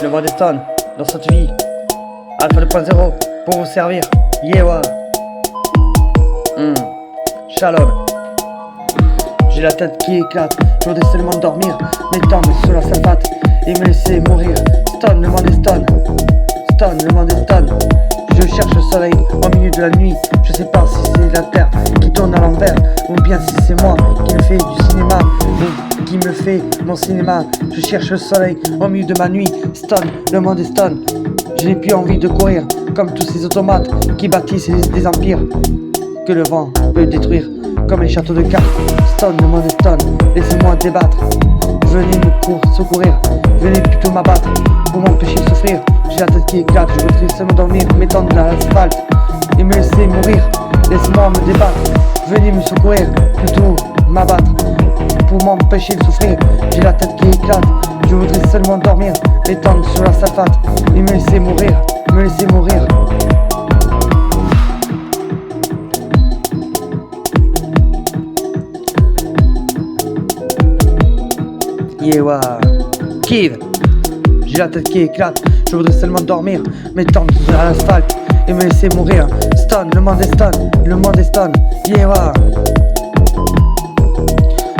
le mode Stone dans cette vie. Alpha 2.0 pour vous servir. Yewa. Shalom. J'ai la tête qui éclate, je voudrais seulement dormir, m'étendre sur la salvate et me laisser mourir. Stone, le monde est stone. Stone, le monde est stone. Je cherche le soleil au milieu de la nuit. Je sais pas si c'est la terre qui tourne à l'envers, ou bien si c'est moi qui me fais du cinéma, ou qui me fait mon cinéma. Je cherche le soleil au milieu de ma nuit. Stone, le monde est stone. Je n'ai plus envie de courir comme tous ces automates qui bâtissent des empires que le vent peut détruire comme les châteaux de cartes. Stone, le monde est stone. Laissez-moi débattre. Venez me secourir. Venez plutôt m'abattre pour m'empêcher de souffrir. J'ai la tête qui éclate, je voudrais seulement dormir, m'étendre dans l'asphalte et me laisser mourir. Laisse-moi me débattre. Venez me secourir, plutôt m'abattre pour m'empêcher de souffrir. J'ai la tête qui éclate, je voudrais seulement dormir, m'étendre sur la salfate et me laisser mourir, me laisser mourir. Yewa, Kid. J'ai la tête qui éclate, je voudrais seulement dormir, m'étendre sur l'asphalte et me laisser mourir. Stone, le monde est stone, le monde est stone. Yewa.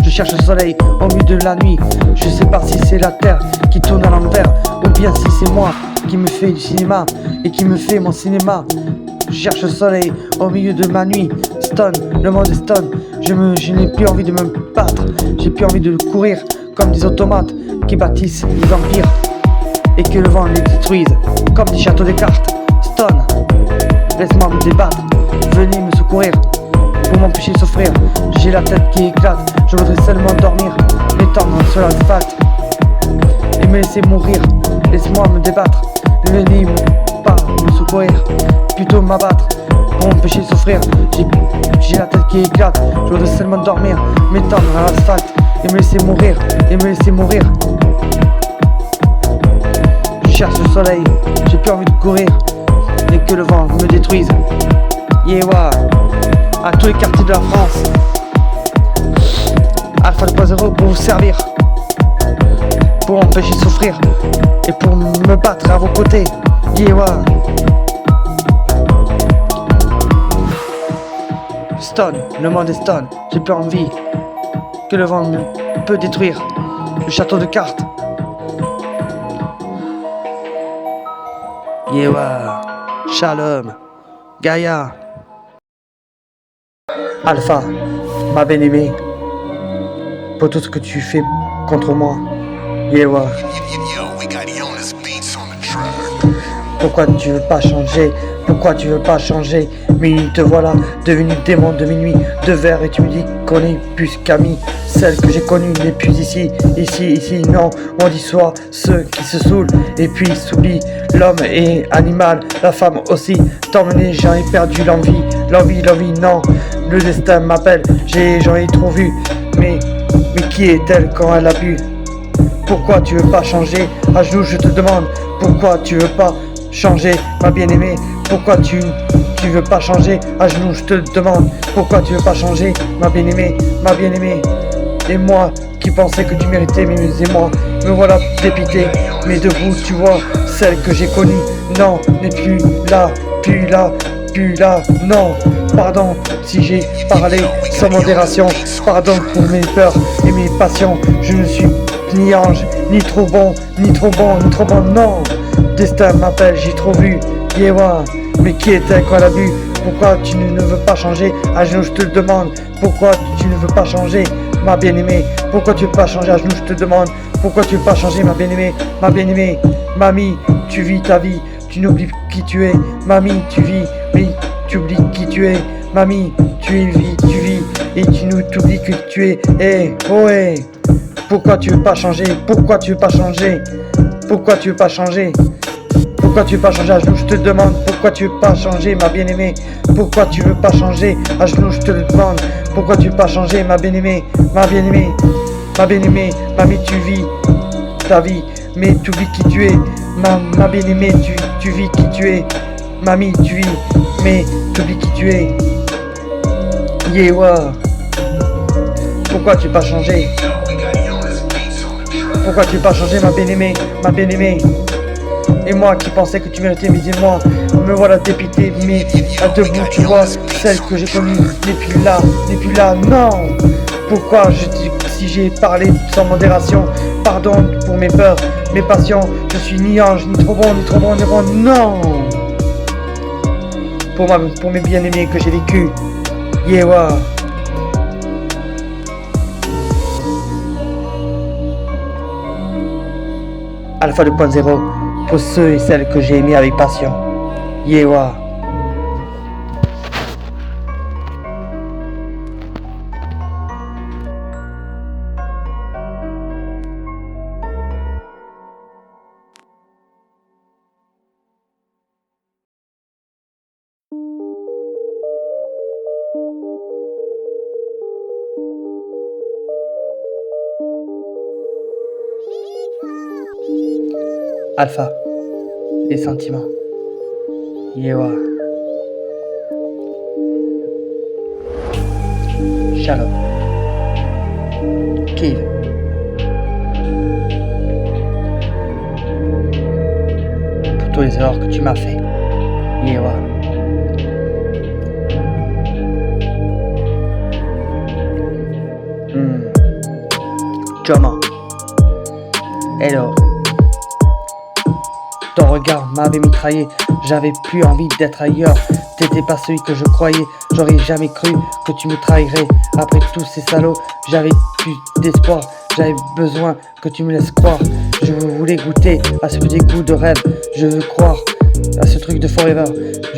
Je cherche le soleil au milieu de la nuit. Je sais pas si c'est la terre qui tourne à l'envers, ou bien si c'est moi qui me fais du cinéma et qui me fait mon cinéma. Je cherche le soleil au milieu de ma nuit. Stone, le monde est stone. Je n'ai plus envie de me battre, j'ai plus envie de courir comme des automates qui bâtissent des empires et que le vent les détruise comme des châteaux de cartes. Stone, laisse-moi me débattre, venez me secourir pour m'empêcher de souffrir. J'ai la tête qui éclate, je voudrais seulement dormir, m'étendre sur l'asphalte et me laisser mourir. Laisse-moi me débattre, venez pas me secourir, plutôt m'abattre pour m'empêcher de souffrir. J'ai la tête qui éclate, je voudrais seulement dormir, m'étendre à l'asphalte et me laisser mourir, et me laisser mourir. Je cherche le soleil, j'ai plus envie de courir et que le vent me détruise. Yewa, à tous les quartiers de la France. Alpha 2.0 pour vous servir, pour m'empêcher de souffrir et pour me battre à vos côtés. Yewa. Stone, le monde est stone, j'ai plus envie que le vent peut détruire le château de cartes. Yewa, Shalom, Gaïa, Alpha, ma bien-aimée, pour tout ce que tu fais contre moi. Yewa. Pourquoi tu veux pas changer? Pourquoi tu veux pas changer? Mais te voilà devenu démon de minuit, de verre, et tu me dis qu'on est plus qu'amis. Celle que j'ai connue n'est plus ici, ici, non. On dit soit ceux qui se saoulent et puis s'oublient. L'homme est animal, la femme aussi. T'emmener, j'en ai perdu l'envie, non. Le destin m'appelle, j'en ai trop vu. Mais qui est-elle quand elle a bu? Pourquoi tu veux pas changer? À genoux je te demande, pourquoi tu veux pas changer, ma bien-aimée? Pourquoi tu veux pas changer? À genoux je te demande, pourquoi tu veux pas changer, ma bien-aimée, ma bien-aimée? Et moi qui pensais que tu méritais mes et moi me voilà dépité. Mais debout tu vois, celle que j'ai connue, non, n'est plus là, non. Pardon si j'ai parlé sans modération, pardon pour mes peurs et mes passions. Je ne suis ni ange, ni trop bon, non. Destin m'appelle, j'ai trop vu. Yewa, mais qui est-elle quand elle a bu? Pourquoi tu ne veux pas changer? À genoux je te le demande, pourquoi tu ne veux pas changer, ma bien-aimée? Pourquoi tu veux pas changer? À genoux je te demande, pourquoi tu veux pas changer, ma bien-aimée? Ma bien-aimée, mamie, tu vis ta vie, tu n'oublies qui tu es. Mamie, tu vis, mais tu oublies qui tu es. Mamie, tu vis, et tu t'oublies qui tu es. Pourquoi tu veux pas changer? Pourquoi tu veux pas changer? Pourquoi tu veux pas changer? Pourquoi tu veux pas changer? À genoux je te demande, pourquoi tu veux pas changer, ma bien-aimée? Pourquoi tu veux pas changer? À genoux je te le demande, pourquoi tu veux pas changer, ma bien-aimée? Ma bien-aimée, ma bien-aimée, mamie, tu vis ta vie, mais tu oublies qui tu es. Ma bien-aimée, tu vis qui tu es. Mamie, tu vis, mais tu oublies qui tu es. Yewa. Pourquoi tu veux pas changer? Pourquoi tu veux pas changer, ma bien-aimée? Ma bien-aimée, Et moi qui pensais que tu méritais mes aimants, me voilà dépité, mais à debout tu vois, celle que j'ai connue n'est plus là, non. Pourquoi si j'ai parlé sans modération, pardon pour mes peurs, mes passions, je suis ni ange, ni trop bon, non. Pour mes bien-aimés que j'ai vécu, Yewa. Alpha 2.0, pour ceux et celles que j'ai aimés avec passion, Yewa. Alpha, les sentiments, Yewa. Shalom, Kiv. Pour tous les erreurs que tu m'as fait, Yewa. Joma. Hello. Ton regard m'avait mitraillé, j'avais plus envie d'être ailleurs. T'étais pas celui que je croyais, j'aurais jamais cru que tu me trahirais. Après tous ces salauds, j'avais plus d'espoir, j'avais besoin que tu me laisses croire. Je voulais goûter à ce petit goût de rêve, je veux croire à ce truc de forever.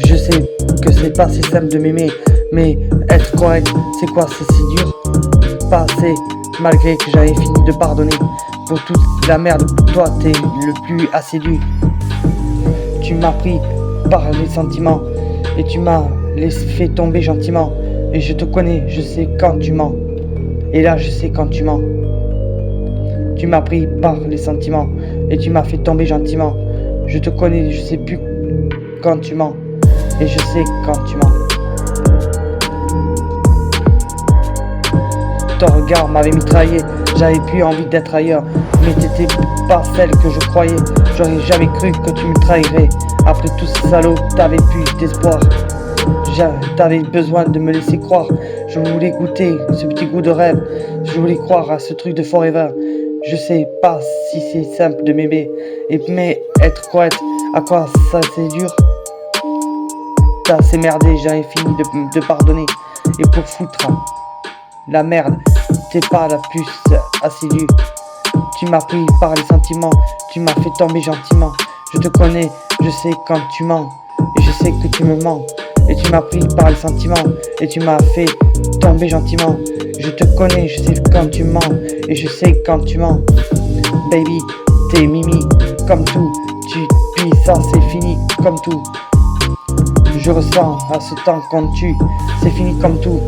Je sais que c'est pas si simple de m'aimer, mais être correct, c'est quoi, c'est si dur? Pas assez, malgré que j'avais fini de pardonner. Pour toute la merde, toi t'es le plus assidu. Tu m'as pris par les sentiments et tu m'as fait tomber gentiment. Et je te connais, je sais quand tu mens. Et là je sais quand tu mens. Tu m'as pris par les sentiments et tu m'as fait tomber gentiment. Je te connais, je sais plus quand tu mens. Et je sais quand tu mens. Ton regard m'avait mitraillé, j'avais plus envie d'être ailleurs. Mais t'étais pas celle que je croyais, j'aurais jamais cru que tu me trahirais. Après tous ces salauds, t'avais plus d'espoir. T'avais besoin de me laisser croire. Je voulais goûter ce petit goût de rêve. Je voulais croire à ce truc de forever. Je sais pas si c'est simple de m'aimer, mais être correct, à quoi ça c'est dur? T'as assez merdé, j'avais fini de pardonner. Et pour foutre la merde, t'es pas la plus assidue. Tu m'as pris par les sentiments, tu m'as fait tomber gentiment. Je te connais, je sais quand tu mens, et je sais que tu me mens. Et tu m'as pris par les sentiments, et tu m'as fait tomber gentiment. Je te connais, je sais quand tu mens, et je sais quand tu mens. Baby, t'es mimi, comme tout, puis ça c'est fini, comme tout. Je ressens à ce temps qu'on tue, c'est fini comme tout.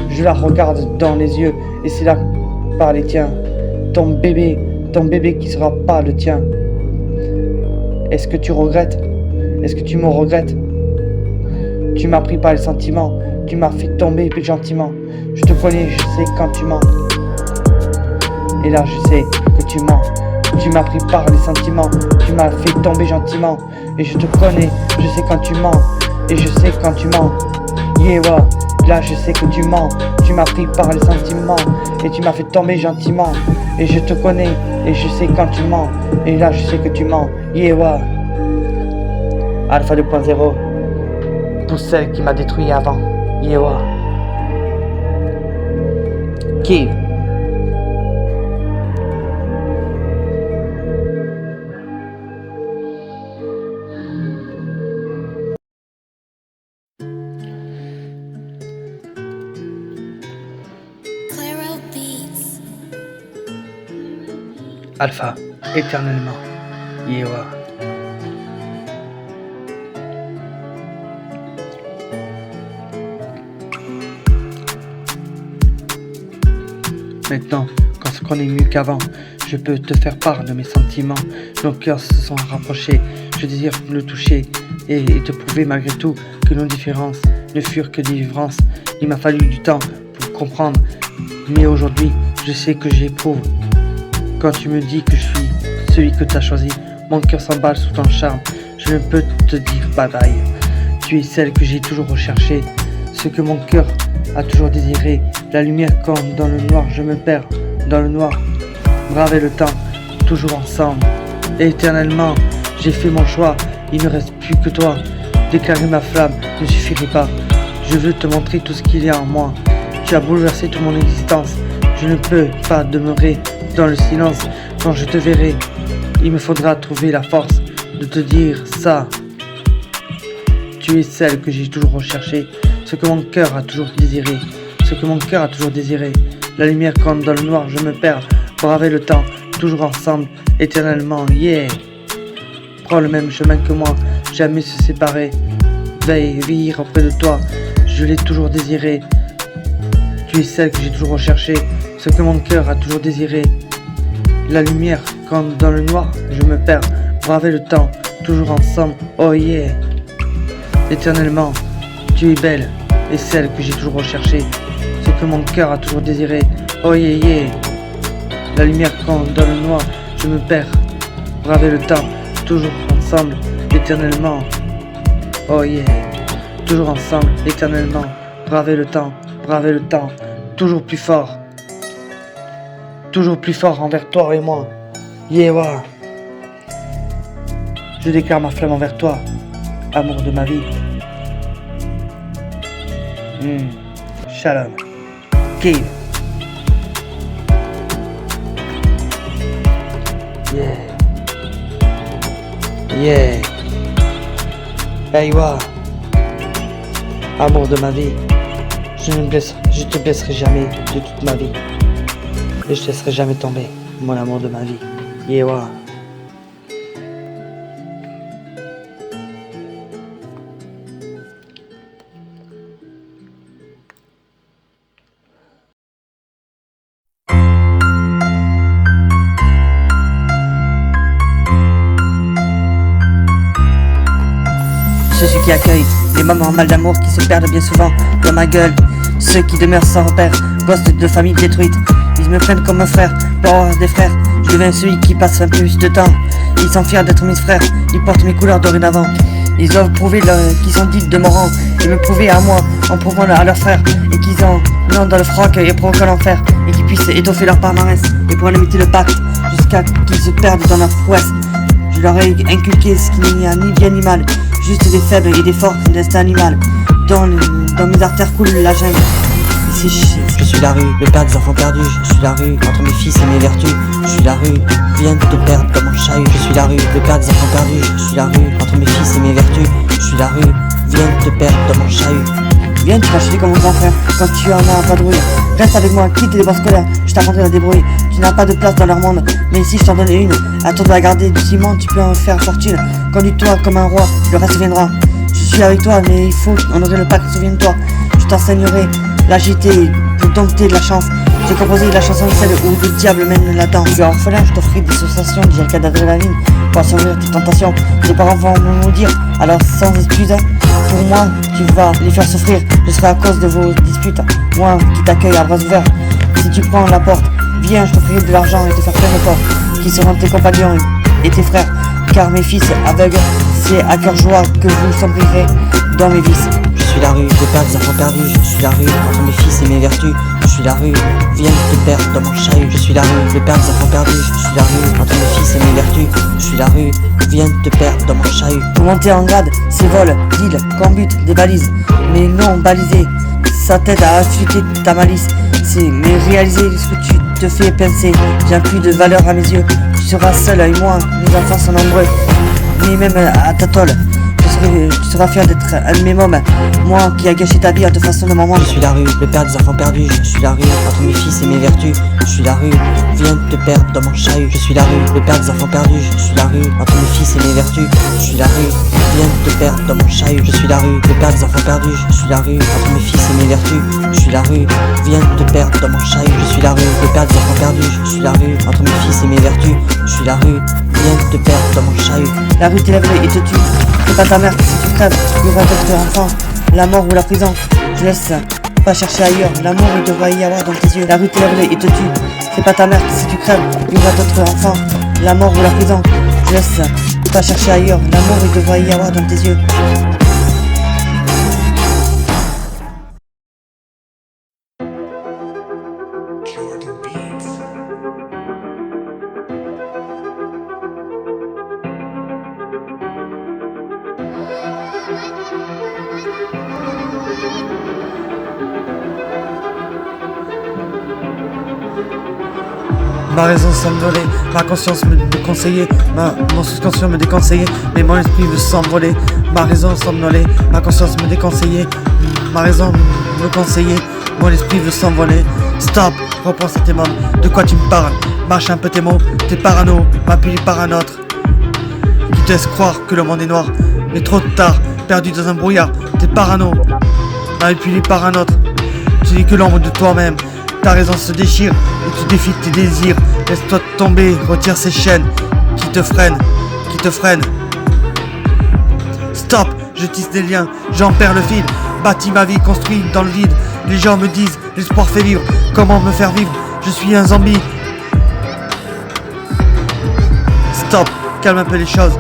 Je la regarde dans les yeux, et c'est là par les tiens. Ton bébé qui sera pas le tien. Est-ce que tu regrettes? Est-ce que tu me regrettes? Tu m'as pris par les sentiments, tu m'as fait tomber gentiment. Je te connais, je sais quand tu mens. Et là je sais que tu mens. Tu m'as pris par les sentiments, tu m'as fait tomber gentiment. Et je te connais, je sais quand tu mens. Et je sais quand tu mens. Yewa. Là je sais que tu mens, tu m'as pris par les sentiments et tu m'as fait tomber gentiment. Et je te connais et je sais quand tu mens. Et là je sais que tu mens. Yewa. Alpha 2.0, pour celle qui m'a détruit avant. Yewa. Kiv. Alpha, éternellement, Yewa. Maintenant, quand on se connaît mieux qu'avant, je peux te faire part de mes sentiments. Nos cœurs se sont rapprochés, je désire le toucher et te prouver malgré tout que nos différences ne furent que des vivrances. Il m'a fallu du temps pour comprendre, mais aujourd'hui, je sais que j'éprouve. Quand tu me dis que je suis celui que tu as choisi, Mon cœur s'emballe sous ton charme, je ne peux te dire bye. Tu es celle que j'ai toujours recherchée, ce que mon cœur a toujours désiré. La lumière quand dans le noir je me perds, dans le noir, braver le temps, toujours ensemble. Éternellement, j'ai fait mon choix, il ne reste plus que toi. Déclarer ma flamme ne suffirait pas, je veux te montrer tout ce qu'il y a en moi. Tu as bouleversé toute mon existence, je ne peux pas demeurer dans le silence. Quand je te verrai, il me faudra trouver la force de te dire ça. Tu es celle que j'ai toujours recherchée, ce que mon cœur a toujours désiré, ce que mon cœur a toujours désiré. La lumière quand dans le noir je me perds, braver le temps, toujours ensemble, éternellement, yeah. Prends le même chemin que moi, jamais se séparer. Veille, vivre auprès de toi, je l'ai toujours désiré. Tu es celle que j'ai toujours recherchée, ce que mon cœur a toujours désiré. La lumière quand dans le noir je me perds, braver le temps, toujours ensemble, oh yeah. Éternellement, tu es belle et celle que j'ai toujours recherchée, ce que mon cœur a toujours désiré, oh yeah yeah. La lumière quand dans le noir je me perds, braver le temps, toujours ensemble, éternellement, oh yeah. Toujours ensemble, éternellement, braver le temps, toujours plus fort envers toi et moi, yeah ouais. Je déclare ma flamme envers toi, amour de ma vie. Shalom. Kill. Yeah. Yeah. Hey wa. Amour de ma vie. Je te blesserai jamais de toute ma vie. Et je te laisserai jamais tomber, mon amour de ma vie. Yeah wa. Ceux qui accueillent les moments mal d'amour qui se perdent bien souvent dans ma gueule. Ceux qui demeurent sans repère, gosses de familles détruites. Ils me prennent comme un frère, pour avoir des frères. Je deviens celui qui passe un peu plus de temps. Ils sont fiers d'être mes frères, ils portent mes couleurs dorénavant. Ils doivent prouver qu'ils sont dignes de mon rang et me prouver à moi en prouvant à leurs frères et qu'ils ont nom dans le froc et provoquent l'enfer et qu'ils puissent étoffer leur palmarès et pour limiter le pacte jusqu'à qu'ils se perdent dans leur prouesse. Je leur ai inculqué ce qu'il n'y a ni bien ni mal, juste des faibles et des forts d'instinct animal. Dans mes artères coule la jungle. Je suis la rue, le père des enfants perdus. Je suis la rue, entre mes fils et mes vertus. Je suis la rue, viens de te perdre dans mon chahut. Je suis la rue, le père des enfants perdus. Je suis la rue, entre mes fils et mes vertus. Je suis la rue, viens de te perdre dans mon chahut. Viens te cacher comme mon grand frère quand tu en as un vadrouille. Reste avec moi, quitte les bancs scolaires, je t'apprendrai à débrouiller. Tu n'as pas de place dans leur monde, mais si je t'en donne une, à toi de la garder du ciment, tu peux en faire fortune. Conduis-toi comme un roi, le reste viendra. Je suis avec toi, mais il faut honorer le pacte, souviens-toi. Je t'enseignerai l'agiter pour dompter de la chance. J'ai composé la chanson celle où le diable mène la danse. Je suis orphelin, je t'offris des sensations, j'ai le cas d'adrénaline pour assouvir tes tentations. Tes parents vont me maudire, alors sans excuse, pour moi, tu vas les faire souffrir. Je serai à cause de vos disputes, moi qui t'accueille à bras ouverts. Si tu prends la porte, viens, je t'offrirai de l'argent et te faire plein de portes, qui seront tes compagnons et tes frères. Car mes fils aveugles, c'est à cœur joie que vous sombrirez dans mes vices. Je suis la rue, le père des enfants perdus. Je suis la rue, entre mes fils et mes vertus. Je suis la rue, viens de te perdre dans mon chahut. Je suis la rue, le père des enfants perdus. Je suis la rue, entre mes fils et mes vertus. Je suis la rue, viens de te perdre dans mon chahut. Pour monter en grade, c'est vol, deal, combut, des balises, mais non balisées. Ça t'aide à affûter ta malice. Mais réaliser ce que tu te fais pincer, bien plus de valeur à mes yeux. Tu seras seul avec moi, mes enfants sont nombreux, mais même à ta tôle. Tu seras fier d'être un de mes mômes, moi qui a gâché ta vie en te façonnant maman. Je suis la rue, le père des enfants perdus. Je suis la rue, entre mes fils et mes vertus. Je suis la rue, viens de te perdre dans mon chahut. Je suis la rue, le père des enfants perdus. Je suis la rue, entre mes fils et mes vertus. Je suis la rue, viens de te perdre dans mon chahut. Je suis la rue, le père des enfants perdus. Je suis la rue, entre mes fils et mes vertus. Je suis la rue, viens de te perdre dans mon chahut. Je suis la rue, le père des enfants perdus. Je suis la rue, entre mes fils et mes vertus. Je suis la rue, viens de te perdre dans mon chahut. La rue t'élève et te tue. C'est pas ta mère que si tu crèves, il y aura d'autres enfants. La mort ou la prison, je laisse pas chercher ailleurs. L'amour il devra y avoir dans tes yeux. La rue t'élève et te tue. C'est pas ta mère que si tu crèves, il y aura d'autres enfants. La mort ou la prison, Je laisse pas chercher ailleurs. L'amour, il devrait y avoir dans tes yeux. Ma raison s'envoler, ma conscience me déconseillait, mon subconscient me déconseillait, mais mon esprit veut s'envoler. Ma raison s'envoler, ma conscience me déconseillait, ma raison me conseillait, mon esprit veut s'envoler. Stop, repense à tes mots, de quoi tu me parles? Marche un peu tes mots, t'es parano, manipulé par un autre qui te laisse croire que le monde est noir, mais trop tard, perdu dans un brouillard. T'es parano, manipulé par un autre, tu n'es que l'ombre de toi-même. Ta raison se déchire et tu défies tes désirs. Laisse-toi tomber, retire ces chaînes qui te freinent. Stop, je tisse des liens, j'en perds le fil. Bâtis ma vie, construit dans le vide. Les gens me disent, l'espoir fait vivre. Comment me faire vivre? Je suis un zombie. Stop, calme un peu les choses.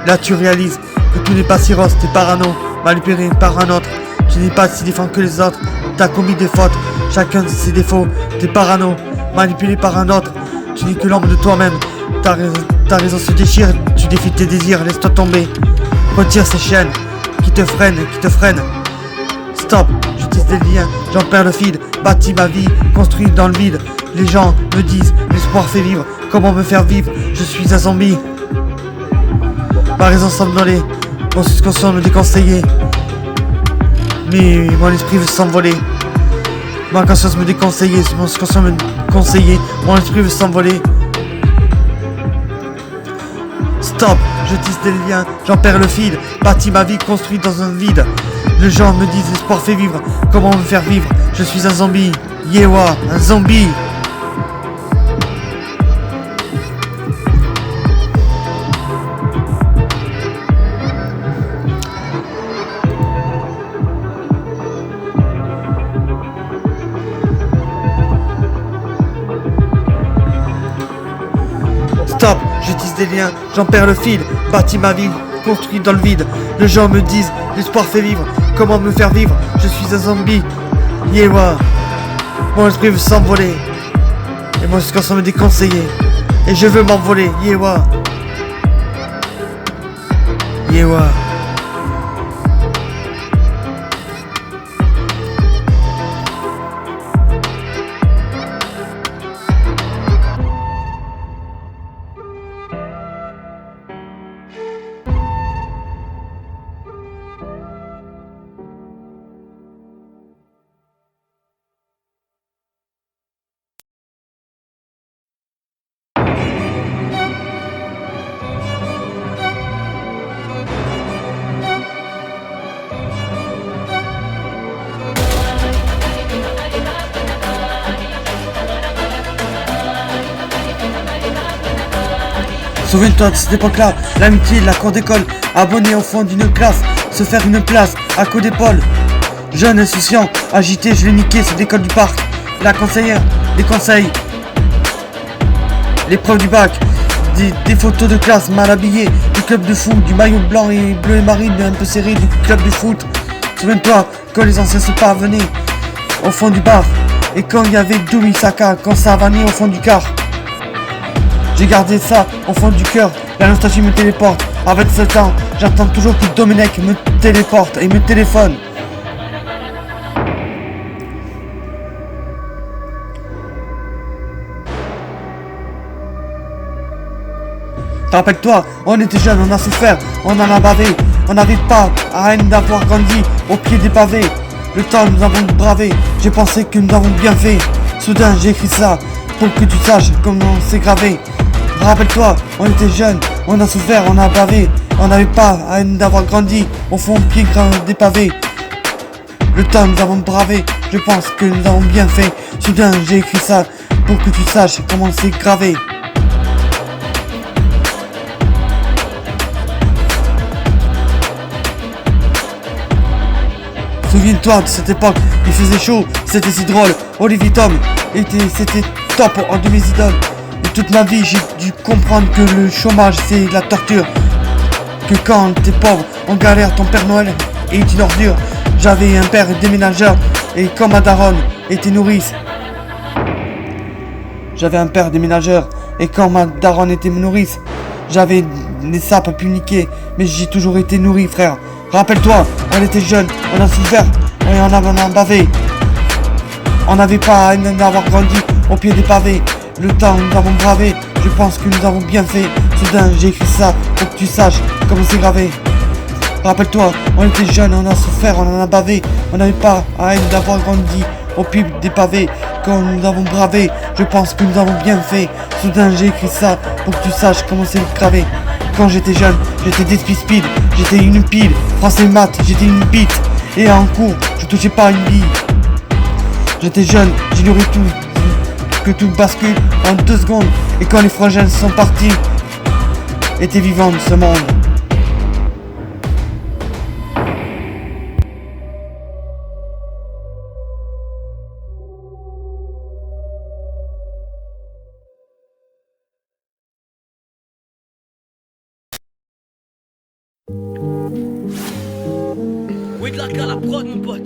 Là tu réalises que tout n'est pas si rose. T'es parano, manipulé par un autre. Tu n'es pas si défend que les autres. T'as commis des fautes, chacun de ses défauts. T'es parano, manipulé par un autre. Tu n'es que l'ombre de toi-même. Ta raison se déchire, tu défies tes désirs, laisse-toi tomber. Retire ces chaînes qui te freinent. Stop, je tisse des liens, j'en perds le fil. Bâtis ma vie, construit dans le vide. Les gens me disent, l'espoir fait vivre. Comment me faire vivre? Je suis un zombie. Ma raison somnolée, mon subconscient me déconseillait, mais mon esprit veut s'envoler. Ma conscience me déconseillait, mon subconscient me conseillait, mon esprit veut s'envoler. Stop, je tisse des liens, j'en perds le fil. Bâtis ma vie, construit dans un vide. Les gens me disent, l'espoir fait vivre. Comment me faire vivre? Je suis un zombie. Yewa, un zombie. Stop, je tisse des liens, j'en perds le fil. Bâtis ma vie, construit dans le vide. Les gens me disent, l'espoir fait vivre. Comment me faire vivre? Je suis un zombie. Yewa, mon esprit veut s'envoler et mon subconscient me déconseillé. Et je veux m'envoler. Yewa. Souviens-toi de cette époque-là, l'amitié, la cour d'école, abonné au fond d'une classe, se faire une place, à coups d'épaule. Jeune, insouciant, agité, je l'ai niqué, c'est l'école du parc. La conseillère, les conseils, l'épreuve du bac, des photos de classe mal habillées, du club de foot, du maillot blanc et bleu et marine un peu serré du club de foot. Souviens-toi quand les anciens se parvenaient au fond du bar, et quand il y avait Doumi Saka, quand ça vanait au fond du car. J'ai gardé ça au fond du cœur, la nostalgie me téléporte. Avec ce temps, j'attends toujours que Domenech me téléporte et me téléphone. Rappelle-toi, on était jeunes, on a souffert, on en a bavé. On n'avait pas à haine d'avoir grandi au pied des pavés. Le temps nous avons bravé, j'ai pensé que nous avons bien fait. Soudain j'ai écrit ça, pour que tu saches comment c'est gravé. Rappelle-toi, on était jeunes, on a souffert, on a bavé. On n'avait pas à haine d'avoir grandi au fond pied grand des pavés. Le temps nous avons bravé, je pense que nous avons bien fait. Soudain j'ai écrit ça, pour que tu saches comment c'est gravé. Souviens-toi de cette époque, il faisait chaud, c'était si drôle. Olivier Tom, c'était top en de mes idoles. Et Toute ma vie, j'ai dû comprendre que le chômage, c'est la torture. Que quand t'es pauvre, on galère, ton Père Noël est une ordure. J'avais un père déménageur et quand ma daronne était nourrice. J'avais un père déménageur et quand ma daronne était nourrice, j'avais des sapes à puniquer, mais j'ai toujours été nourri, frère. Rappelle-toi, on était jeunes, on a souffert et on a bavé. On n'avait pas à d'avoir grandi au pied des pavés. Le temps, nous avons bravé, je pense que nous avons bien fait. Soudain, j'ai écrit ça pour que tu saches comment c'est gravé. Rappelle-toi, on était jeunes, on a souffert, on en a bavé. On n'avait pas à haine d'avoir grandi au pied des pavés. Quand nous avons bravé, je pense que nous avons bien fait. Soudain, j'ai écrit ça pour que tu saches comment c'est gravé. Quand j'étais jeune, j'étais des speed, j'étais une pile. Français maths, j'étais une bite. Et en cours, je touchais pas une bille. J'étais jeune, j'ignorais tout, que tout bascule en 2 secondes. Et quand les frangins sont partis, était vivant de ce monde. Oui, de la la prod, mon pote.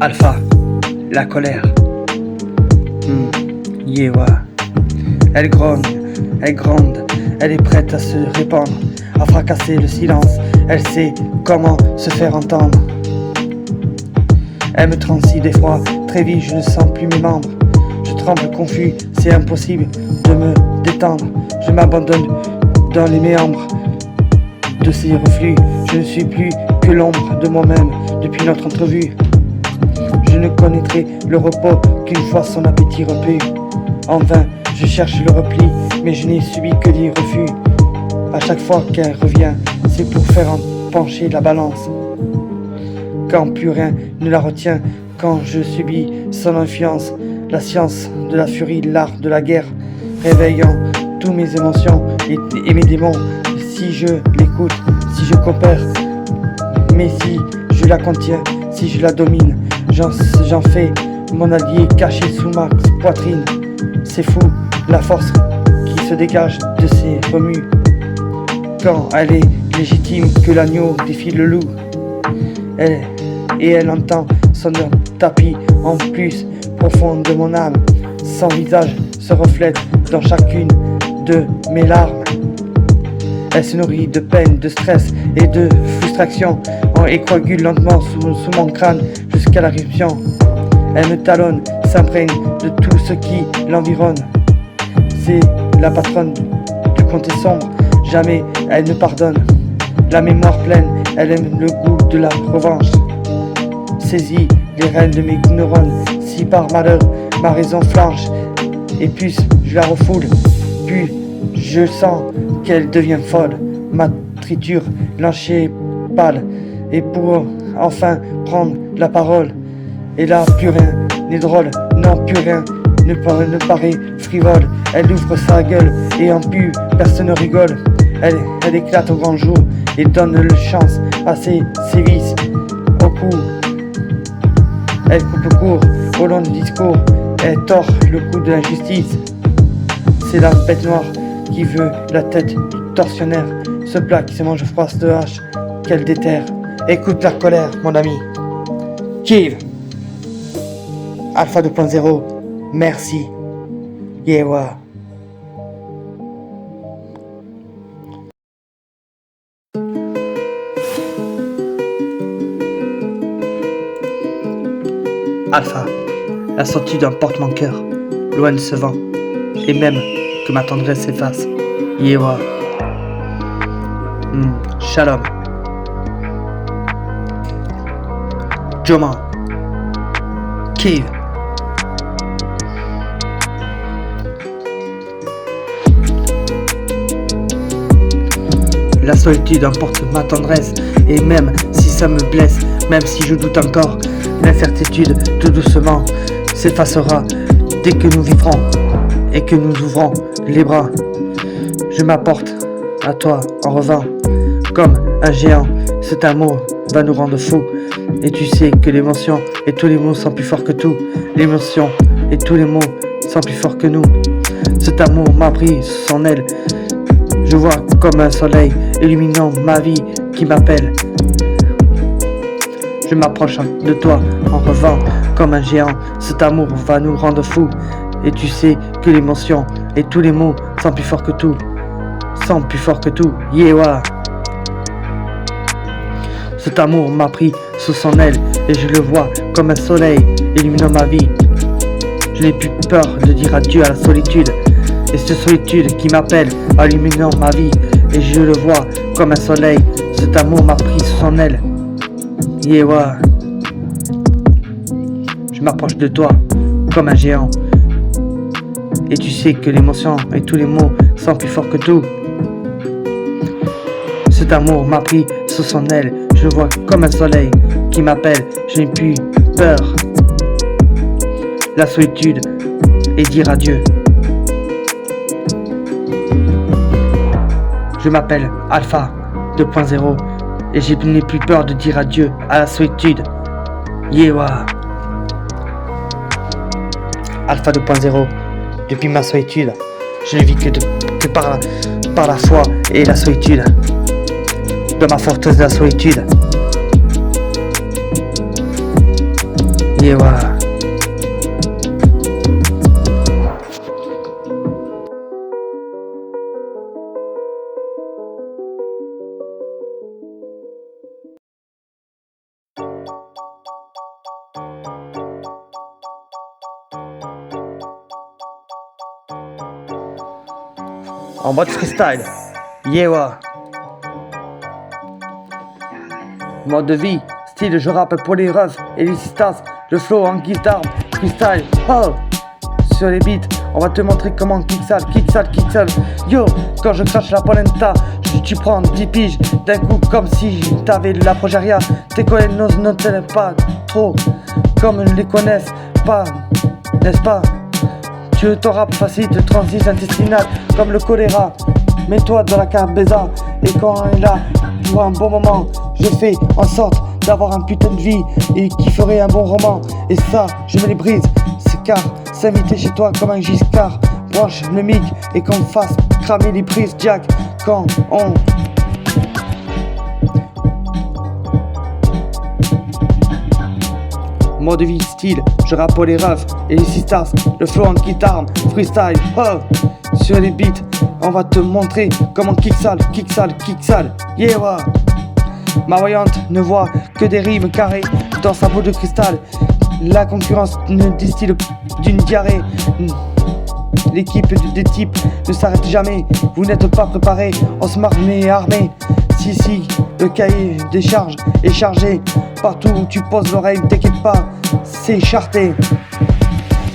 Alpha, la colère. Yewa. Elle grogne, elle gronde, elle est prête à se répandre, à fracasser le silence. Elle sait comment se faire entendre. Elle me transige d'effroi, très vite je ne sens plus mes membres. Je tremble confus, c'est impossible de me détendre. Je m'abandonne dans les méandres de ces reflux. Je ne suis plus que l'ombre de moi-même depuis notre entrevue. Je ne connaîtrai le repos qu'une fois son appétit repu. En vain, je cherche le repli, mais je n'ai subi que des refus. À chaque fois qu'elle revient, c'est pour faire pencher la balance. Quand plus rien ne la retient, quand je subis son influence, la science de la furie, l'art de la guerre, réveillant toutes mes émotions et mes démons. Si je l'écoute, si je coopère, mais si je la contiens, si je la domine, j'en fais mon allié caché sous ma poitrine. C'est fou, la force qui se dégage de ses remues. Quand elle est légitime que l'agneau défie le loup. Elle entend son tapis en plus profond de mon âme. Son visage se reflète dans chacune de mes larmes. Elle se nourrit de peine, de stress et de frustration et coagule lentement sous mon crâne jusqu'à la ruption. Elle me talonne, s'imprègne de tout ce qui l'environne. C'est la patronne du comté sombre, jamais elle ne pardonne. La mémoire pleine, elle aime le goût de la revanche. Saisit les rênes de mes neurones, si par malheur ma raison flanche. Et plus je la refoule, plus je sens qu'elle devient folle. Ma triture, l'enchaîne pâle, et pour enfin prendre la parole. Et là, plus rien n'est drôle, non, plus rien ne paraît frivole. Elle ouvre sa gueule et en pue, personne ne rigole. Elle éclate au grand jour et donne le chance à ses sévices. Au cou, elle coupe court au long du discours. Elle tord le cou de l'injustice. C'est la bête noire qui veut la tête du tortionnaire. Ce plat qui se mange froid de hache, qu'elle déterre. Écoute la colère, mon ami. Kiv. Alpha 2.0. Merci. Yewa. Alpha, la sortie d'un porte-mon-cœur, loin de ce vent, et même que ma tendresse s'efface. Yewa. Shalom. Joma. Kiv. La solitude emporte ma tendresse, et même si ça me blesse, même si je doute encore, l'incertitude tout doucement s'effacera dès que nous vivrons et que nous ouvrons les bras. Je m'apporte à toi en revint comme un géant, c'est un mot va nous rendre fous. Et tu sais que l'émotion et tous les mots sont plus forts que tout. L'émotion et tous les mots sont plus forts que nous. Cet amour m'a pris sous son aile. Je vois comme un soleil illuminant ma vie qui m'appelle. Je m'approche de toi en revant comme un géant. Cet amour va nous rendre fous. Et tu sais que l'émotion et tous les mots sont plus forts que tout. Sont plus forts que tout. Yeah. Cet amour m'a pris sous son aile et je le vois comme un soleil illuminant ma vie. Je n'ai plus peur de dire adieu à la solitude. Et cette solitude qui m'appelle en illuminant ma vie. Et je le vois comme un soleil. Cet amour m'a pris sous son aile. Yeah. Je m'approche de toi comme un géant. Et tu sais que l'émotion et tous les mots sont plus forts que tout. Cet amour m'a pris sous son aile. Je le vois comme un soleil qui m'appelle. Je n'ai plus peur. La solitude et dire adieu. Je m'appelle Alpha 2.0 et je n'ai plus peur de dire adieu à la solitude. Yeah. Alpha 2.0. Depuis ma solitude, je ne vis que par la foi et la solitude. Dans ma forteresse de la solitude. Yeah. En mode freestyle. Yeah. Mode de vie, style je rappe pour les refs et les sistas, le flow en guise d'arme, freestyle, oh. Sur les beats, on va te montrer comment kick sale. Yo, quand je crache la polenta, tu prends 10 piges d'un coup comme si t'avais de la progéria. Tes collègues ne t'aiment pas trop, comme ils les connaissent pas, n'est-ce pas? Tu veux ton rap facile de transit intestinal comme le choléra. Mets-toi dans la carbéza et quand on est là pour un bon moment, je fais en sorte d'avoir un putain de vie et qui ferait un bon roman. Et ça, je me les brise, c'est car s'inviter chez toi comme un Giscard. Branche le mic et qu'on me fasse cramer les prises jack quand on... Mode de vie, style, je rappe pour les refs et les sisters, le flow en guitare, freestyle, oh. Sur les beats, on va te montrer comment kick sale, yeah. Ma voyante ne voit que des rimes carrées dans sa peau de cristal. La concurrence ne distille d'une diarrhée. L'équipe des types ne s'arrête jamais. Vous n'êtes pas préparés, on se marre mais armé. Si, le cahier des charges est chargé. Partout où tu poses l'oreille, t'inquiète pas, c'est charté.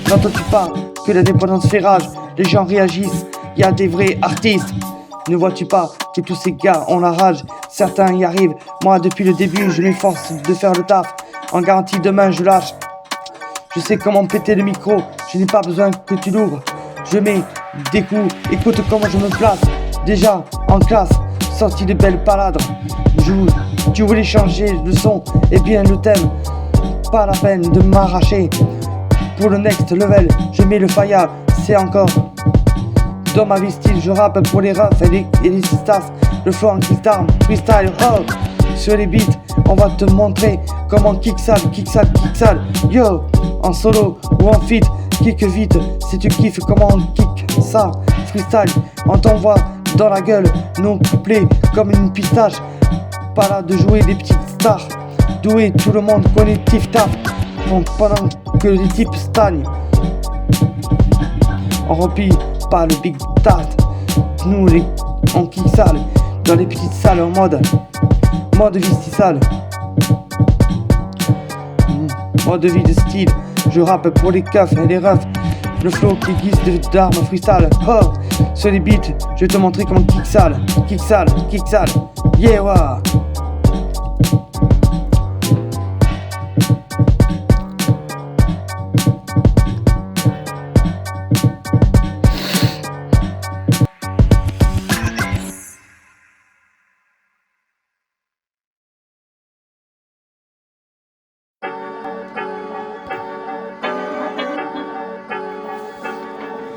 N'entends-tu pas que l'indépendance fait rage? Les gens réagissent, y a des vrais artistes. Ne vois-tu pas que tous ces gars ont la rage? Certains y arrivent, moi depuis le début je m'efforce de faire le taf. En garantie demain je lâche. Je sais comment péter le micro, je n'ai pas besoin que tu l'ouvres. Je mets des coups, écoute comment je me place. Déjà en classe, sorti de belles paladres. Tu voulais changer le son, et bien le thème. Pas la peine de m'arracher. Pour le next level, je mets le fire, c'est encore. Dans ma vie style, je rappe pour les refs et les sistas. Le flow en guitare, freestyle, oh. Sur les beats, on va te montrer comment kick sale. Yo, en solo ou en feat, kick vite. Si tu kiffes comment on kick ça, freestyle, on t'envoie dans la gueule nos couplets comme une pistache. Pas là de jouer des petites stars. Doué, tout le monde connaît Tif Taf. Pendant que les types stagnent, on remplit pas le big tart. Nous on kick sale dans les petites salles en mode de vie sale. Mode de vie de style, je rappe pour les keufs et les refs. Le flow qui guise d'armes freestyle, oh. Sur les beats, je vais te montrer comment kick sale, yeah.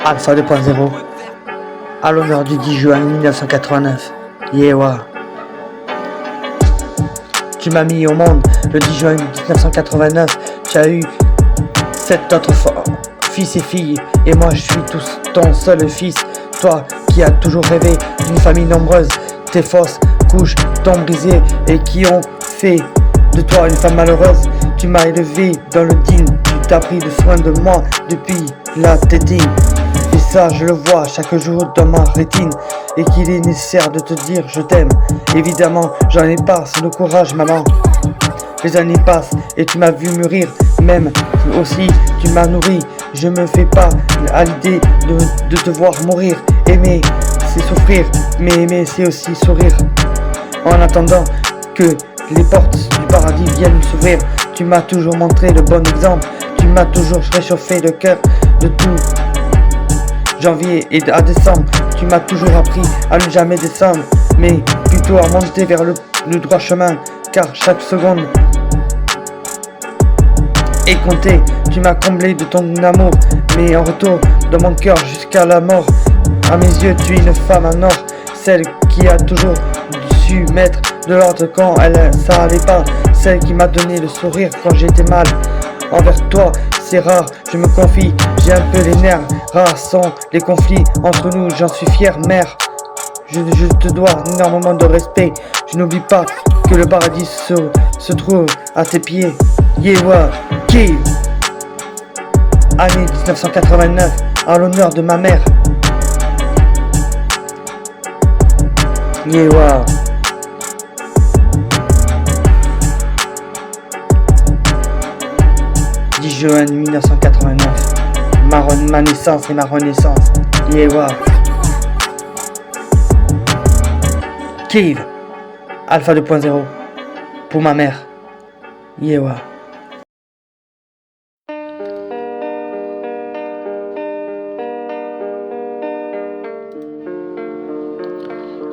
Alpha 2.0, à l'honneur du 10 juin 1989. Yewa. Tu m'as mis au monde le 10 juin 1989. Tu as eu 7 autres fils et filles, et moi je suis ton seul fils. Toi qui as toujours rêvé d'une famille nombreuse, tes fausses couches t'ont brisé et qui ont fait de toi une femme malheureuse. Tu m'as élevé dans le digne, tu t'as pris de soin de moi depuis la tétine. Et ça je le vois chaque jour dans ma rétine, et qu'il est nécessaire de te dire je t'aime. Évidemment j'en ai pas, c'est le courage maman. Les années passent et tu m'as vu mûrir, même aussi tu m'as nourri. Je me fais pas à l'idée de te voir mourir. Aimer c'est souffrir, mais aimer c'est aussi sourire. En attendant que les portes du paradis viennent s'ouvrir, tu m'as toujours montré le bon exemple. Tu m'as toujours réchauffé le cœur de tout janvier et à décembre. Tu m'as toujours appris à ne jamais descendre, mais plutôt à monter vers le droit chemin, car chaque seconde est comptée. Tu m'as comblé de ton amour, mais en retour dans mon cœur jusqu'à la mort. À mes yeux tu es une femme en or, celle qui a toujours su mettre de l'ordre quand ça allait pas, celle qui m'a donné le sourire quand j'étais mal. Envers toi c'est rare, je me confie, j'ai un peu les nerfs. Rares sont les conflits entre nous, j'en suis fier mère. Je te dois énormément de respect. Je n'oublie pas que le paradis se trouve à tes pieds. Yewa, Kill. Année 1989, à l'honneur de ma mère. Yewa. « 10 juin 1989, ma naissance et ma renaissance. Yewa. Kiev, Alpha 2.0, pour ma mère. Yewa.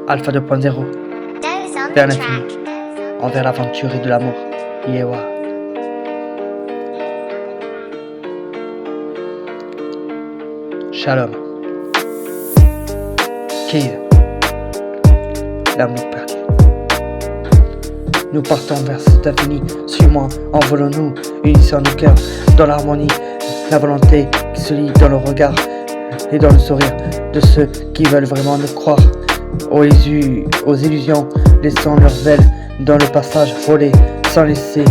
Alpha 2.0, vers l'infini, envers l'aventure et de l'amour. Yewa. Shalom. Kiev. L'amour perdu. Nous partons vers cet infini, suis-moi, envolons-nous, unissons nos cœurs dans l'harmonie, la volonté qui se lie dans le regard et dans le sourire de ceux qui veulent vraiment nous croire. Aux illusions, laissant leurs ailes dans le passage, voler sans laisser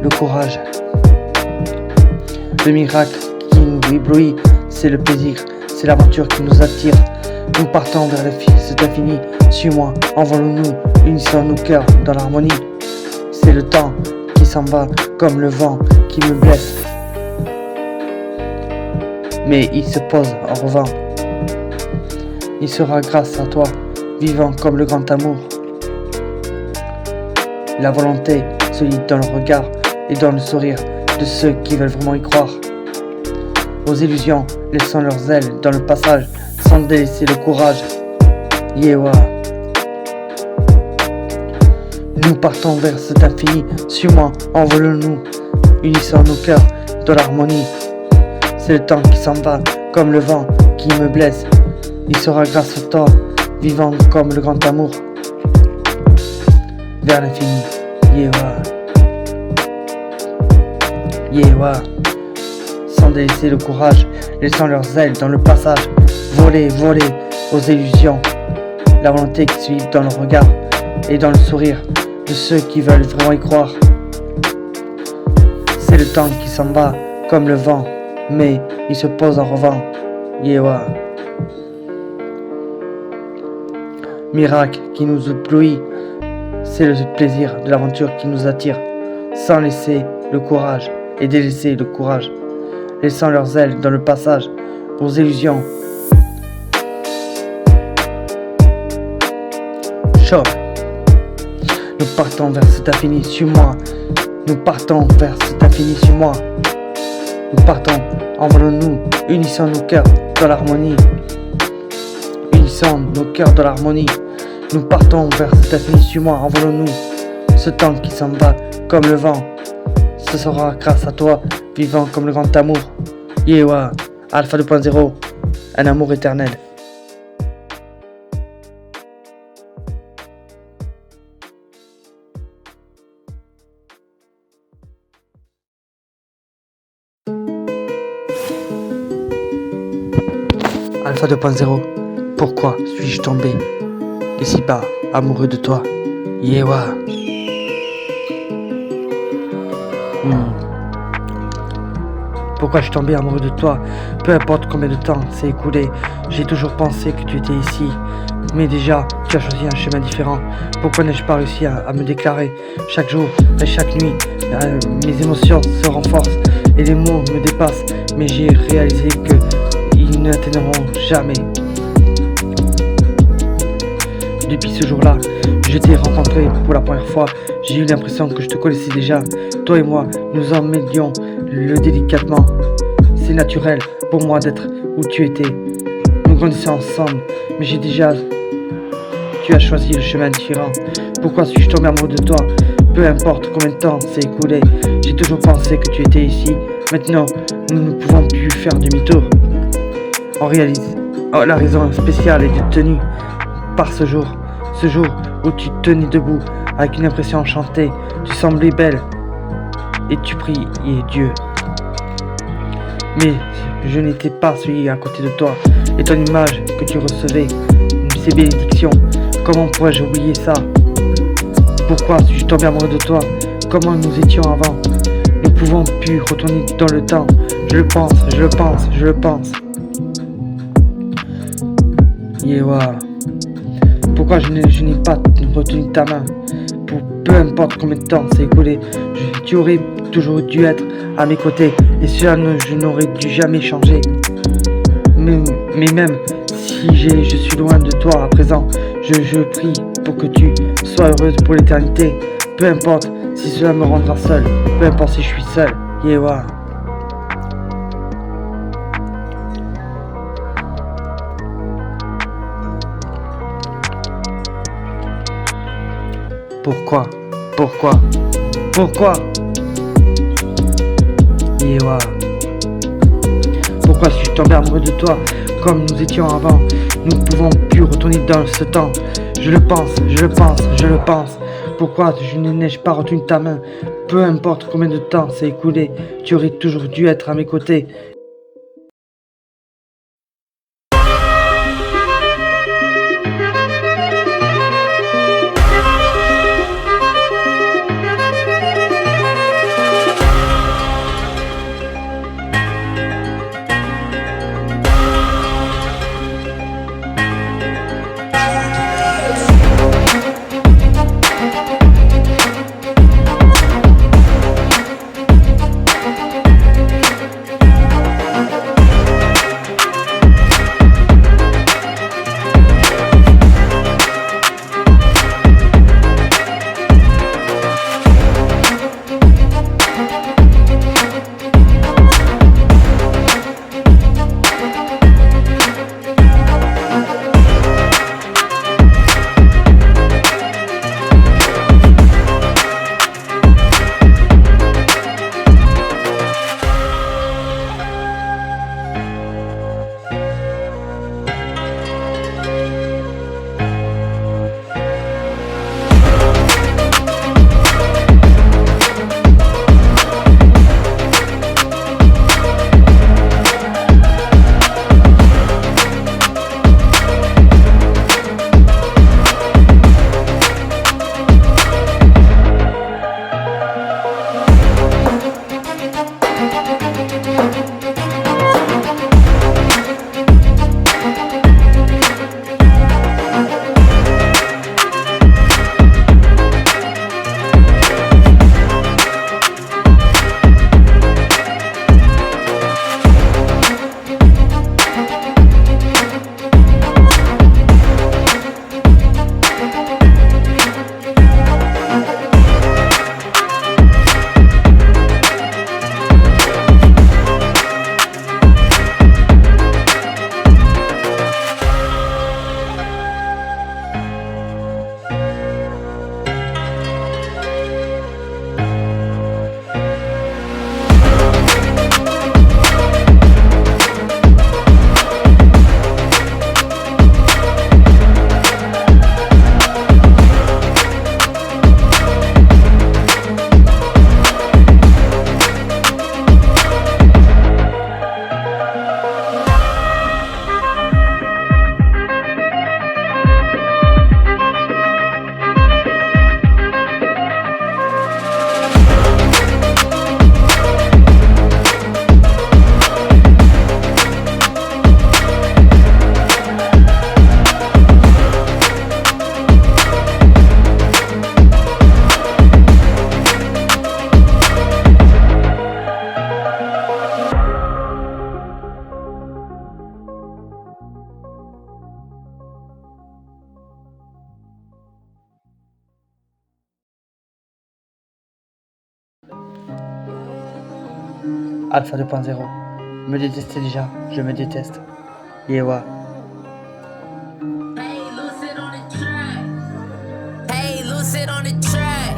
le courage. Le miracle qui nous éblouit, c'est le plaisir, c'est l'aventure qui nous attire. Nous partons vers cet infini, suis-moi, envolons-nous, unissons nos cœurs dans l'harmonie. C'est le temps qui s'en va comme le vent qui me blesse, mais il se pose en revanche. Il sera grâce à toi, vivant comme le grand amour. La volonté se lit dans le regard et dans le sourire de ceux qui veulent vraiment y croire. Aux illusions, laissant leurs ailes dans le passage, sans délaisser le courage. Yewa. Nous partons vers cet infini, suis-moi, envolons-nous, unissons nos cœurs dans l'harmonie. C'est le temps qui s'en va, comme le vent qui me blesse. Il sera grâce à toi, vivant comme le grand amour. Vers l'infini, Yewa. Yewa. Sans délaisser le courage, laissant leurs ailes dans le passage, voler, voler aux illusions. La volonté qui suit dans le regard et dans le sourire de ceux qui veulent vraiment y croire. C'est le temps qui s'en va comme le vent, mais il se pose en revanche. Yewa. Miracle qui nous éblouit, c'est le plaisir de l'aventure qui nous attire, sans laisser le courage et délaisser le courage, laissant leurs ailes dans le passage aux illusions. Chaud. Nous partons vers cet infini, suis-moi. Nous partons vers cet infini, suis-moi. Nous partons, envolons-nous, unissons nos cœurs dans l'harmonie. Unissons nos cœurs dans l'harmonie. Nous partons vers cet infini, suis-moi, envolons-nous. Ce temps qui s'en va comme le vent, ce sera grâce à toi, vivant comme le grand amour. Yewa, Alpha 2.0. un amour éternel. Alpha 2.0, pourquoi suis-je tombé de si bas, amoureux de toi? Yewa. Pourquoi je suis tombé amoureux de toi? Peu importe combien de temps s'est écoulé, j'ai toujours pensé que tu étais ici. Mais déjà, tu as choisi un chemin différent. Pourquoi n'ai-je pas réussi à me déclarer? Chaque jour et chaque nuit, mes émotions se renforcent et les mots me dépassent. Mais j'ai réalisé qu'ils n'atteindront jamais. Depuis ce jour-là, je t'ai rencontré pour la première fois. J'ai eu l'impression que je te connaissais déjà. Toi et moi, nous emmêlions le délicatement. C'est naturel pour moi d'être où tu étais. Nous grandissons ensemble, mais tu as choisi le chemin différent. Pourquoi suis-je tombé amoureux de toi? Peu importe combien de temps s'est écoulé, j'ai toujours pensé que tu étais ici. Maintenant, nous ne pouvons plus faire demi-tour. On réalise la raison spéciale est tenue par ce jour où tu tenais debout avec une impression enchantée. Tu semblais belle et tu priais Dieu. Mais je n'étais pas celui à côté de toi et ton image que tu recevais, ces bénédictions. Comment pourrais-je oublier ça? Pourquoi suis-je tombé amoureux de toi? Comment nous étions avant? Nous pouvons plus retourner dans le temps. Je le pense. Yewa. Pourquoi je n'ai pas retenu ta main? Peu importe combien de temps s'est écoulé, tu aurais toujours dû être à mes côtés et cela je n'aurais dû jamais changer. Mais même si je suis loin de toi à présent, je prie pour que tu sois heureuse pour l'éternité. Peu importe si cela me rendra seul, peu importe si je suis seul. Yewa. Pourquoi Yewa. Pourquoi suis-je tombé amoureux de toi comme nous étions avant? Nous ne pouvons plus retourner dans ce temps. Je le pense. Pourquoi je n'ai pas retenu ta main? Peu importe combien de temps s'est écoulé, tu aurais toujours dû être à mes côtés. Alpha 2.0. Me détester déjà, je me déteste. Yewa. Hey, Lucid on the track. Hey, Lucid on the track.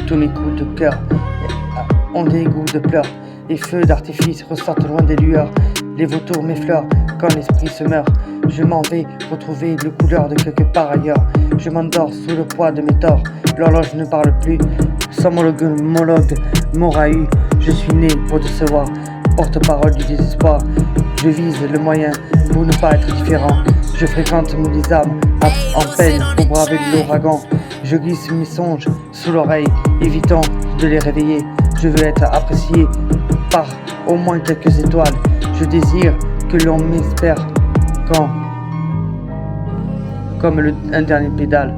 Tous mes coups de cœur ont des goûts de pleurs. Les feux d'artifice ressortent loin des lueurs. Les vautours m'effleurent quand l'esprit se meurt. Je m'en vais retrouver le couleur de quelque part ailleurs. Je m'endors sous le poids de mes torts. L'horloge ne parle plus, sans monologue m'aura eu. Je suis né pour décevoir, porte-parole du désespoir. Je vise le moyen pour ne pas être différent. Je fréquente les âmes en peine pour braver l'ouragan. Je glisse mes songes sous l'oreille, évitant de les réveiller. Je veux être apprécié par au moins quelques étoiles. Je désire que l'on m'espère comme un dernier pédale.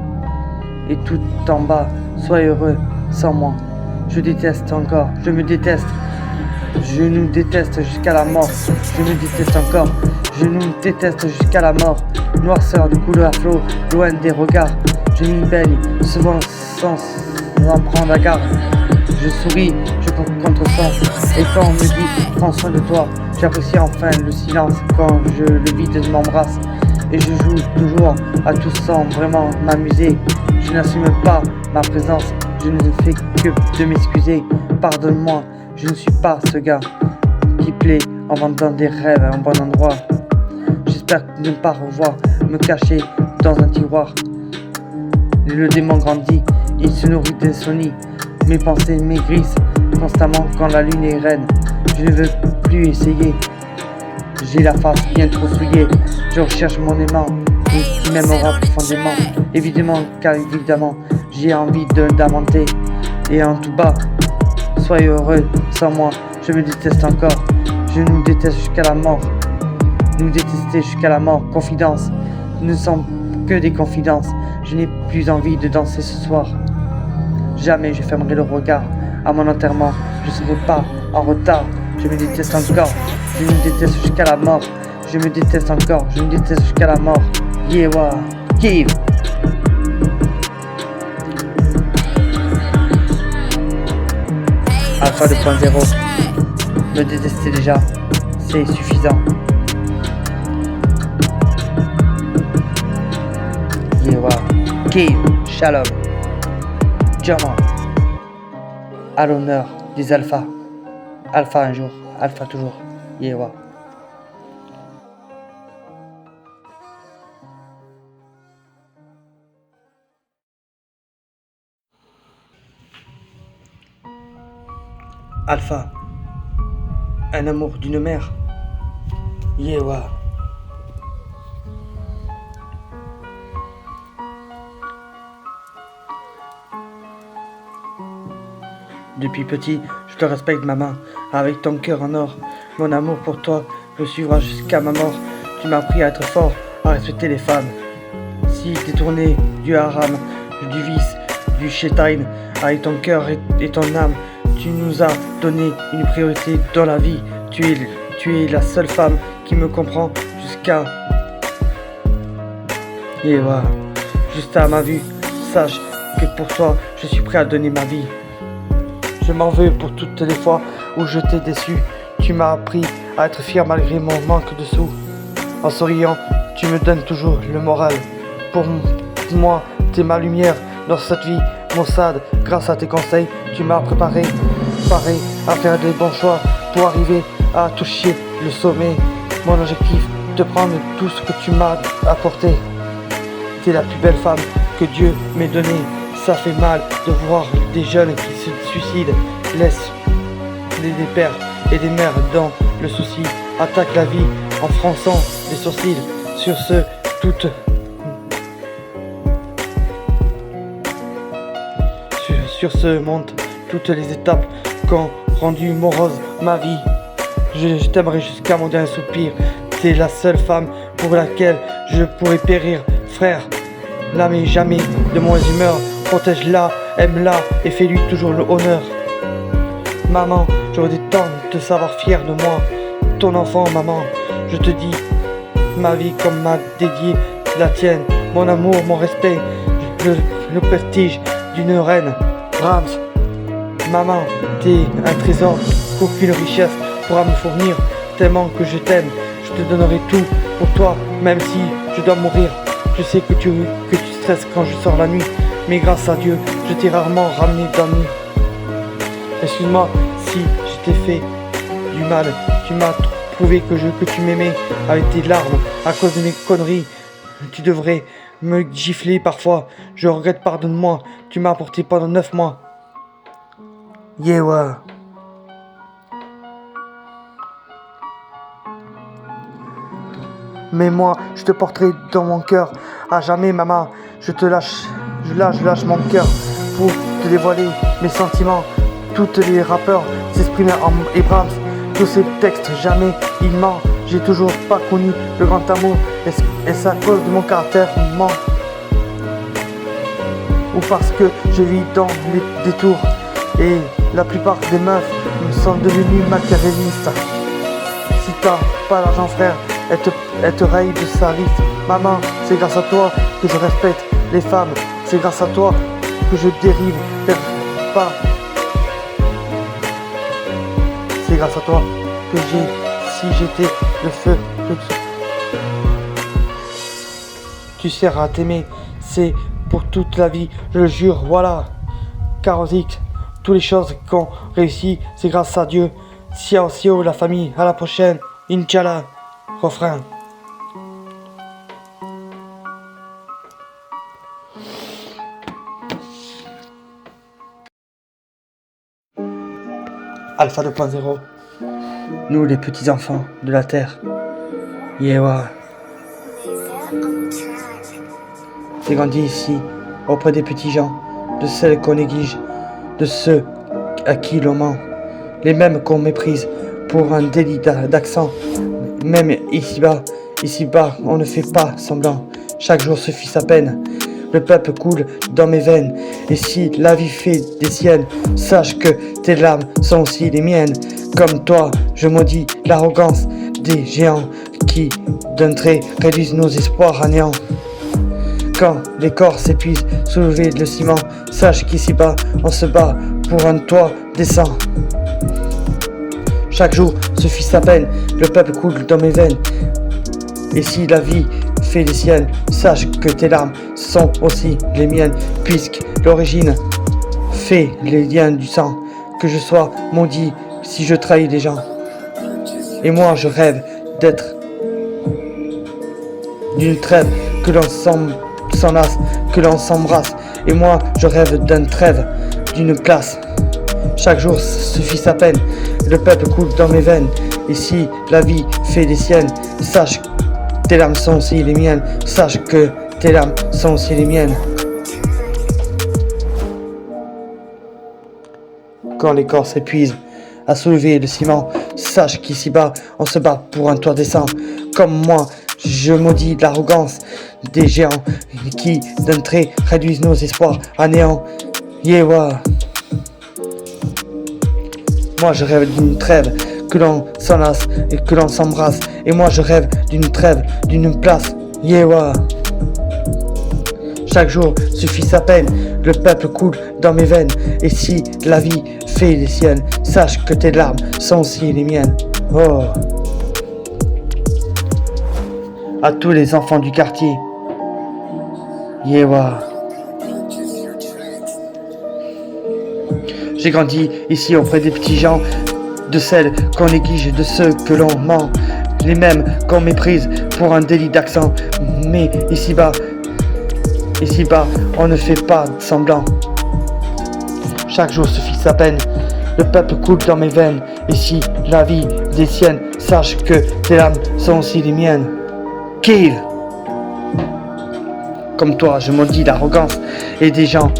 Et tout en bas, sois heureux sans moi. Je déteste encore, je me déteste. Je nous déteste jusqu'à la mort. Je me déteste encore, je nous déteste jusqu'à la mort. Noirceur de couleur à flot, loin des regards. Je m'y baigne, souvent sans en prendre la garde. Je souris, je contresens. Et quand on me dit, prends soin de toi, j'apprécie enfin le silence quand le vide m'embrasse. Et je joue toujours à tout sans vraiment m'amuser. Je n'assume pas ma présence, je ne fais que de m'excuser. Pardonne-moi, je ne suis pas ce gars qui plaît en vendant des rêves à un bon endroit. J'espère ne pas revoir me cacher dans un tiroir. Le démon grandit, il se nourrit d'insomnie. Mes pensées maigrissent constamment quand la lune est reine. Je ne veux plus essayer. J'ai la face bien trop souillée. Je recherche mon aimant qui m'aimera profondément. Évidemment, car évidemment, j'ai envie d'amenter. Et en tout bas, soyez heureux sans moi. Je me déteste encore. Je nous déteste jusqu'à la mort. Nous détester jusqu'à la mort. Confidence. Nous ne sommes que des confidences. Je n'ai plus envie de danser ce soir. Jamais je fermerai le regard à mon enterrement. Je ne serai pas en retard. Je me déteste encore. Je me déteste jusqu'à la mort. Je me déteste encore. Je me déteste jusqu'à la mort. Yewa. Kiv. Alpha 2.0. Me détester déjà, c'est suffisant. Yewa. Kiv. Shalom. Diamant. À l'honneur des alphas. Alpha un jour, alpha toujours. Yewa. Alpha. Un amour d'une mère. Yewa. Depuis petit, je te respecte maman, avec ton cœur en or. Mon amour pour toi me suivra jusqu'à ma mort. Tu m'as appris à être fort, à respecter les femmes. Si détourné du haram, du vice, du shaitan, avec ton cœur et ton âme, tu nous as donné une priorité dans la vie. Tu es la seule femme qui me comprend jusqu'à... Et voilà, juste à ma vue, sache que pour toi, je suis prêt à donner ma vie. Je m'en veux pour toutes les fois où je t'ai déçu. Tu m'as appris à être fier malgré mon manque de sous. En souriant, tu me donnes toujours le moral. Pour moi, t'es ma lumière dans cette vie maussade. Grâce à tes conseils, tu m'as préparé à faire des bons choix pour arriver à toucher le sommet. Mon objectif, te prendre tout ce que tu m'as apporté. T'es la plus belle femme que Dieu m'ait donnée. Ça fait mal de voir des jeunes qui se suicident. Laisse des pères et des mères dans le souci. Attaque la vie en fronçant les sourcils. Sur ce monte toutes les étapes qu'ont rendu morose ma vie. Je t'aimerai jusqu'à mon dernier soupir. T'es la seule femme pour laquelle je pourrais périr. Frère, l'âme est jamais de mauvaise humeur. Protège-la, aime-la et fais-lui toujours le honneur. Maman, j'aurais des temps de te savoir fier de moi. Ton enfant, maman, je te dis, ma vie comme m'a dédié la tienne, mon amour, mon respect, le prestige d'une reine. Brahms, maman, t'es un trésor qu'aucune richesse pourra me fournir, tellement que je t'aime, je te donnerai tout pour toi, même si je dois mourir. Je sais que tu stresses quand je sors la nuit, mais grâce à Dieu, je t'ai rarement ramené dans la nuit. Excuse-moi si je t'ai fait du mal, tu m'as prouvé que tu m'aimais avec tes larmes à cause de mes conneries. Tu devrais me gifler parfois, je regrette, pardonne-moi, tu m'as apporté pendant 9 mois. Yeah. Mais moi, je te porterai dans mon cœur à jamais, maman. Je lâche mon cœur pour te dévoiler mes sentiments. Tous les rappeurs s'exprimaient en Brahms. Tous ces textes, jamais il ment. J'ai toujours pas connu le grand amour. Est-ce à cause de mon caractère ment? Ou parce que je vis dans les détours et la plupart des meufs sont devenues machiavélistes. Si t'as pas l'argent, frère, elle te raye de sa liste. Maman, c'est grâce à toi que je respecte les femmes. C'est grâce à toi que je dérive vers pas. C'est grâce à toi que si j'étais le feu, tu seras à t'aimer. C'est pour toute la vie, je le jure, voilà. Karosik, toutes les choses qu'on réussit, c'est grâce à Dieu. Ciao, ciao, la famille, à la prochaine. Inch'Allah. Refrain. Alpha 2.0. Nous, les petits enfants de la terre. Yeah. J'ai grandi ici, auprès des petits gens, de celles qu'on néglige, de ceux à qui l'on ment, les mêmes qu'on méprise pour un délit d'accent. Même ici-bas, on ne fait pas semblant. Chaque jour suffit sa peine. Le peuple coule dans mes veines. Et si la vie fait des siennes, sache que tes larmes sont aussi les miennes. Comme toi, je maudis l'arrogance des géants qui, d'un trait, réduisent nos espoirs à néant. Quand les corps s'épuisent, soulever le ciment, sache qu'ici-bas, on se bat pour un toit décent. Chaque jour suffit sa peine, le peuple coule dans mes veines. Et si la vie fait les siennes, sache que tes larmes sont aussi les miennes, puisque l'origine fait les liens du sang. Que je sois maudit si je trahis les gens. Et moi je rêve d'être d'une trêve, que l'on s'enlace, que l'on s'embrasse. Et moi je rêve d'une trêve, d'une place. Chaque jour suffit sa peine, le peuple coule dans mes veines. Et si la vie fait les siennes, sache que tes larmes sont aussi les miennes. Sache que tes larmes sont aussi les miennes. Quand les corps s'épuisent à soulever le ciment, sache qu'ici-bas, on se bat pour un toit décent. Comme moi, je maudis l'arrogance des géants qui, d'un trait, réduisent nos espoirs à néant. Yeah. Moi je rêve d'une trêve, que l'on s'enlace et que l'on s'embrasse. Et moi je rêve d'une trêve, d'une place. Yeah. Chaque jour suffit sa peine, le peuple coule dans mes veines. Et si la vie fait les siennes, sache que tes larmes sont aussi les miennes. Oh. À tous les enfants du quartier. Yeah. J'ai grandi ici auprès des petits gens, de celles qu'on néglige, de ceux que l'on ment, les mêmes qu'on méprise pour un délit d'accent. Mais ici-bas, on ne fait pas semblant. Chaque jour suffit sa peine, le peuple coule dans mes veines. Et si la vie des siennes, sache que tes larmes sont aussi les miennes. Kill. Comme toi, je maudis l'arrogance et des géants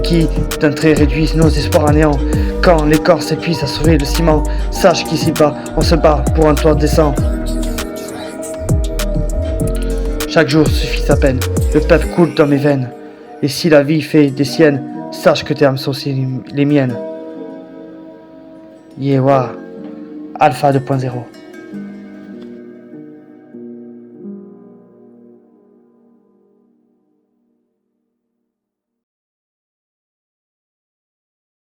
qui, d'un trait, réduisent nos espoirs à néant. Quand les corps s'épuisent à sauver le ciment, sache qu'ici-bas, on se bat pour un toit décent. Chaque jour suffit sa peine, le peuple coule dans mes veines. Et si la vie fait des siennes, sache que tes âmes sont aussi les miennes. Yeah. Alpha 2.0.